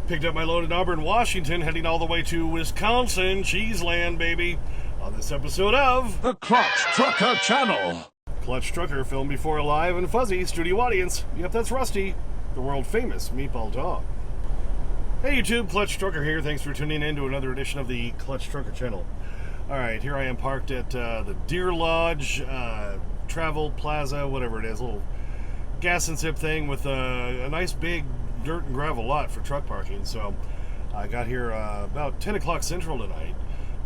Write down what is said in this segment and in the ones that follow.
Picked up my load in Auburn, Washington, heading all the way to Wisconsin, Cheeseland, baby, on this episode of The Clutch Trucker Channel. Clutch Trucker, filmed before a live and fuzzy studio audience. Yep, that's Rusty, the world-famous meatball dog. Hey YouTube, Clutch Trucker here. Thanks for tuning in to another edition of the Clutch Trucker Channel. Alright, here I am parked at the Deer Lodge Travel Plaza, whatever it is, a little gas and sip thing with a nice big dirt and gravel lot for truck parking. So I got here about 10 o'clock Central tonight.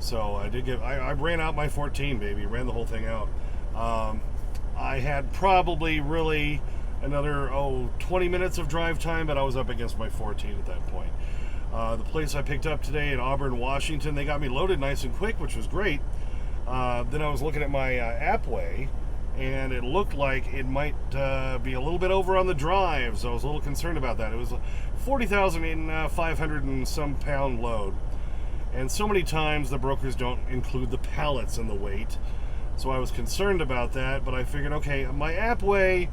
So I ran out my 14, baby, ran the whole thing out. I had probably really another 20 minutes of drive time, but I was up against my 14 at that point. The place I picked up today in Auburn, Washington, they got me loaded nice and quick, which was great. Then I was looking at my appWeigh, and it looked like it might be a little bit over on the drive, so I was a little concerned about that. It was a 40,500 and some pound load, and so many times the brokers don't include the pallets in the weight, so I was concerned about that. But I figured, okay, my appWeigh,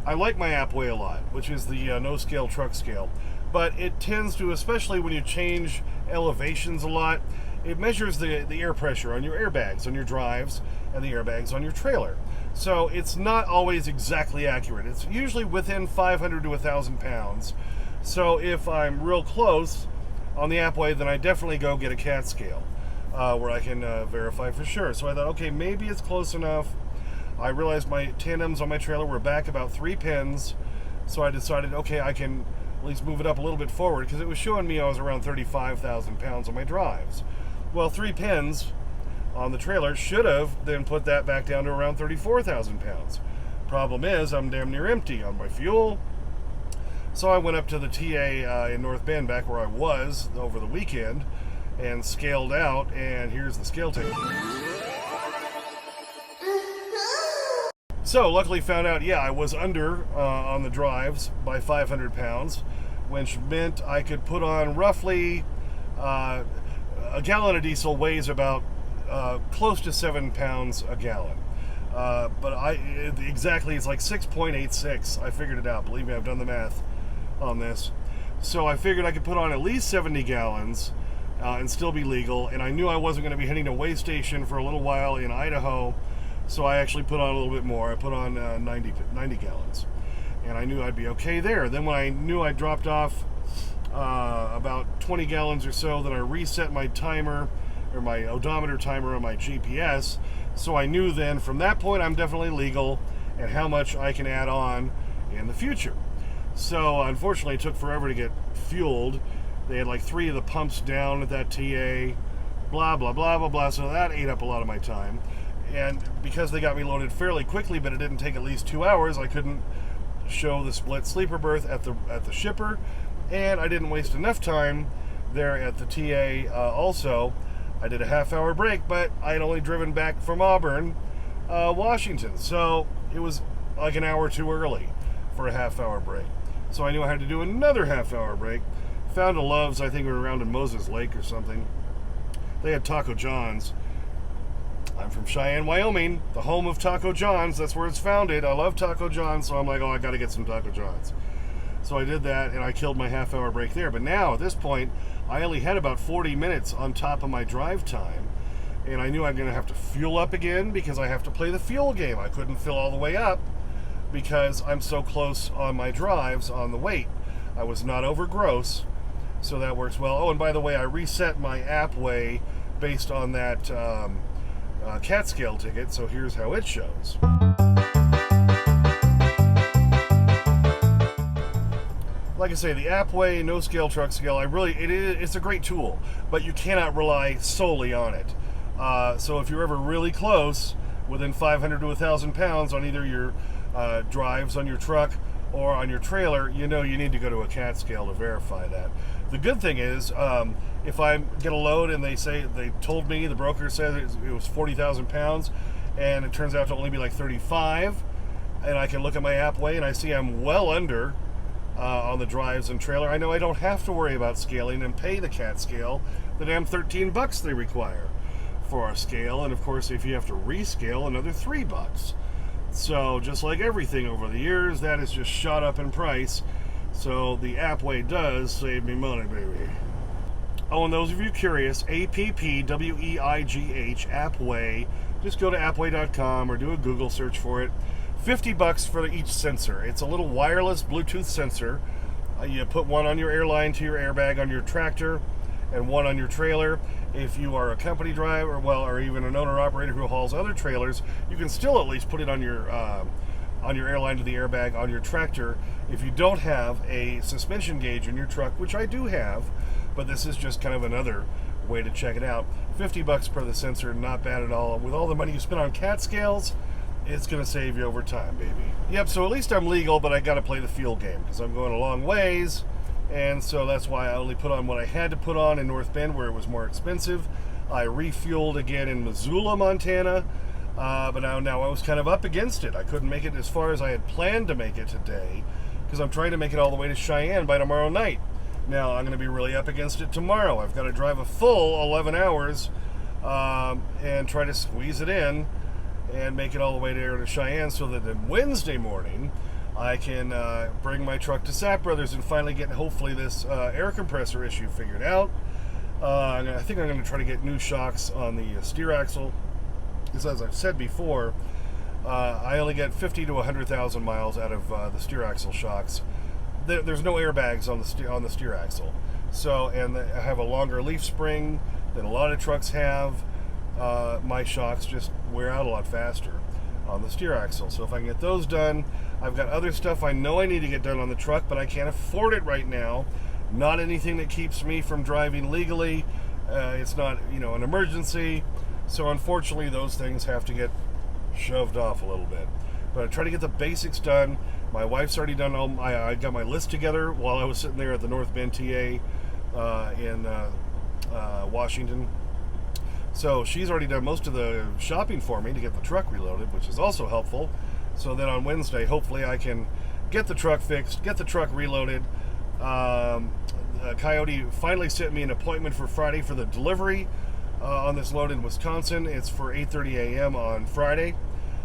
I like my appWeigh a lot, which is the no scale truck scale, but it tends to, especially when you change elevations a lot, it measures the air pressure on your airbags on your drives and the airbags on your trailer. So it's not always exactly accurate. It's usually within 500 to 1,000 pounds. So if I'm real close on the appWeigh, then I definitely go get a CAT scale where I can verify for sure. So I thought, okay, maybe it's close enough. I realized my tandems on my trailer were back about 3 pins. So I decided, okay, I can at least move it up a little bit forward, because it was showing me I was around 35,000 pounds on my drives. Well, 3 pins on the trailer should have then put that back down to around 34,000 pounds. Problem is, I'm damn near empty on my fuel. So I went up to the TA in North Bend, back where I was over the weekend, and scaled out, and here's the scale ticket. So luckily found out, yeah, I was under on the drives by 500 pounds, which meant I could put on roughly a gallon of diesel weighs about close to 7 pounds a gallon. But exactly, it's like 6.86. I figured it out. Believe me, I've done the math on this. So I figured I could put on at least 70 gallons and still be legal. And I knew I wasn't going to be hitting a weigh station for a little while in Idaho. So I actually put on a little bit more. I put on 90 gallons. And I knew I'd be okay there. Then when I knew I dropped off about 20 gallons or so, then I reset my timer, or my odometer timer on my GPS. So I knew then from that point I'm definitely legal and how much I can add on in the future. So unfortunately it took forever to get fueled. They had like 3 of the pumps down at that TA, blah, blah, blah, blah, blah. So that ate up a lot of my time. And because they got me loaded fairly quickly, but it didn't take at least 2 hours, I couldn't show the split sleeper berth at the shipper. And I didn't waste enough time there at the TA also. I did a half-hour break, but I had only driven back from Auburn, Washington. So it was like an hour too early for a half-hour break. So I knew I had to do another half-hour break. Found a Love's, I think we were around in Moses Lake or something. They had Taco John's. I'm from Cheyenne, Wyoming, the home of Taco John's. That's where it's founded. I love Taco John's, so I'm like, I got to get some Taco John's. So I did that, and I killed my half-hour break there. But now, at this point, I only had about 40 minutes on top of my drive time, and I knew I'm going to have to fuel up again because I have to play the fuel game. I couldn't fill all the way up because I'm so close on my drives on the weight. I was not over gross, so that works well. Oh, and by the way, I reset my appWeigh based on that CAT scale ticket, so here's how it shows. Like I say, the appWeigh no scale truck scale, it's a great tool, but you cannot rely solely on it. So if you're ever really close, within 500 to 1,000 pounds on either your drives on your truck or on your trailer, you know you need to go to a CAT scale to verify that. The good thing is, if I get a load and they told me, the broker said it was 40,000 pounds, and it turns out to only be like 35, and I can look at my appWeigh and I see I'm well under on the drives and trailer, I know I don't have to worry about scaling and pay the CAT scale the damn $13 they require for our scale. And of course, if you have to rescale, another $3. So just like everything over the years, that has just shot up in price. So the appWeigh does save me money, baby. Oh, and those of you curious, appWeigh, appWeigh. Just go to appweigh.com or do a Google search for it. $50 for each sensor. It's a little wireless Bluetooth sensor. You put one on your airline to your airbag on your tractor, and one on your trailer. If you are a company driver, or even an owner-operator who hauls other trailers, you can still at least put it on your airline to the airbag on your tractor. If you don't have a suspension gauge in your truck, which I do have, but this is just kind of another way to check it out. $50 per the sensor, not bad at all. With all the money you spend on cat scales, it's going to save you over time, baby. Yep, so at least I'm legal, but I got to play the fuel game because I'm going a long ways, and so that's why I only put on what I had to put on in North Bend where it was more expensive. I refueled again in Missoula, Montana, but now I was kind of up against it. I couldn't make it as far as I had planned to make it today because I'm trying to make it all the way to Cheyenne by tomorrow night. Now, I'm going to be really up against it tomorrow. I've got to drive a full 11 hours and try to squeeze it in and make it all the way there to Cheyenne so that then Wednesday morning I can bring my truck to Sapp Brothers and finally get, hopefully, this air compressor issue figured out. I think I'm going to try to get new shocks on the steer axle because, as I've said before, I only get 50 to 100,000 miles out of the steer axle shocks. There's no airbags on the steer axle, so and I have a longer leaf spring than a lot of trucks have. My shocks just wear out a lot faster on the steer axle. So if I can get those done, I've got other stuff I know I need to get done on the truck, but I can't afford it right now. Not anything that keeps me from driving legally. It's not, an emergency. So unfortunately, those things have to get shoved off a little bit. But I try to get the basics done. My wife's already done I got my list together while I was sitting there at the North Bend TA in Washington. So she's already done most of the shopping for me to get the truck reloaded, which is also helpful. So then on Wednesday, hopefully I can get the truck fixed, get the truck reloaded. Coyote finally sent me an appointment for Friday for the delivery on this load in Wisconsin. It's for 8:30 a.m. on Friday.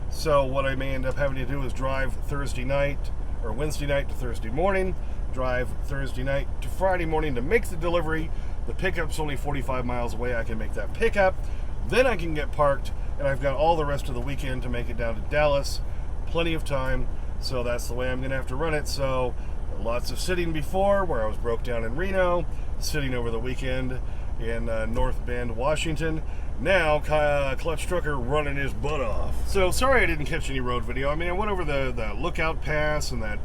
So what I may end up having to do is drive Thursday night or Wednesday night to Thursday morning, drive Thursday night to Friday morning to make the delivery. The pickup's only 45 miles away. I can make that pickup. Then I can get parked, and I've got all the rest of the weekend to make it down to Dallas. Plenty of time, so that's the way I'm going to have to run it. So lots of sitting before, where I was broke down in Reno, sitting over the weekend in North Bend, Washington. Now, Clutch Trucker running his butt off. So, sorry I didn't catch any road video. I mean, I went over the Lookout Pass and that,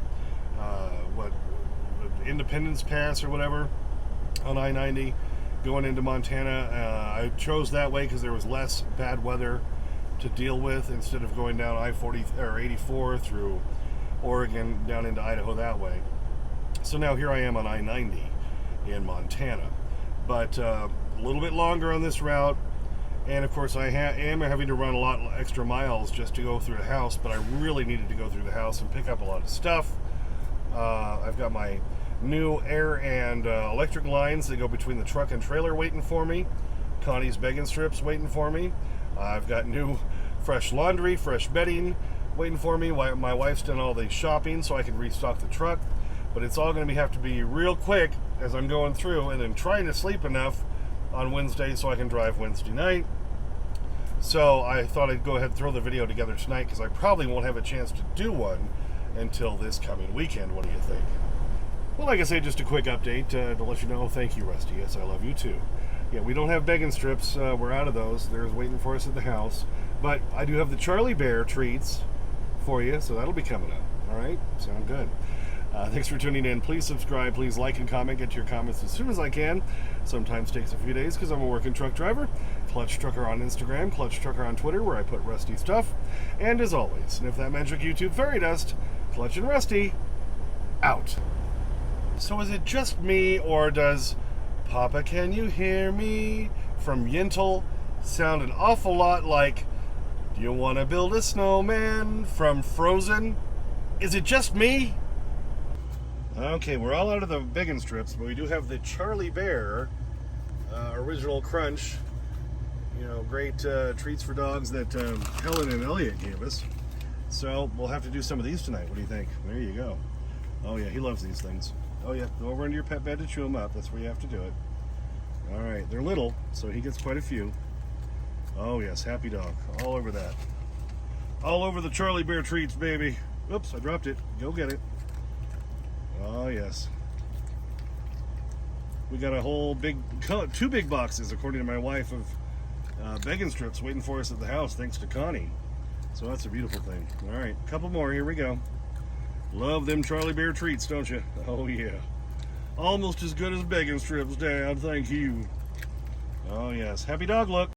Independence Pass or whatever on I-90 going into Montana. I chose that way because there was less bad weather to deal with instead of going down I-40 or 84 through Oregon down into Idaho that way. So now here I am on I-90 in Montana. But a little bit longer on this route. And of course I am having to run a lot extra miles just to go through the house, but I really needed to go through the house and pick up a lot of stuff. I've got my new air and electric lines that go between the truck and trailer waiting for me. Connie's begging strips waiting for me. I've got new fresh laundry, fresh bedding waiting for me. My wife's done all the shopping so I can restock the truck. But it's all going to have to be real quick as I'm going through and then trying to sleep enough on Wednesday so I can drive Wednesday night. So I thought I'd go ahead and throw the video together tonight because I probably won't have a chance to do one until this coming weekend. What do you think? Well, like I say, just a quick update to let you know. Thank you, Rusty. Yes, I love you too. Yeah, we don't have begging strips. We're out of those. They're waiting for us at the house. But I do have the Charlie Bear treats for you, so that'll be coming up. All right? Sound good. Thanks for tuning in. Please subscribe. Please like and comment. Get to your comments as soon as I can. Sometimes takes a few days because I'm a working truck driver. Clutch Trucker on Instagram. Clutch Trucker on Twitter, where I put Rusty stuff. And as always, sniff that magic YouTube fairy dust. Clutch and Rusty, out. So is it just me, or does Papa Can You Hear Me from Yentl sound an awful lot like Do You Want to Build a Snowman from Frozen? Is it just me? Okay, we're all out of the begging strips, but we do have the Charlie Bear original crunch. Great treats for dogs that Helen and Elliot gave us. So we'll have to do some of these tonight. What do you think? There you go. Oh yeah, he loves these things. Oh yeah, go over into your pet bed to chew them up. That's where you have to do it. All right, they're little, so he gets quite a few. Oh yes, happy dog. All over that. All over the Charlie Bear treats, baby. Oops, I dropped it. Go get it. Oh yes. We got a whole two big boxes, according to my wife, of begging strips waiting for us at the house, thanks to Connie. So that's a beautiful thing. All right, a couple more. Here we go. Love them Charlie Bear treats, don't you? Oh yeah. Almost as good as begging strips, Dad. Thank you. Oh yes. Happy dog look.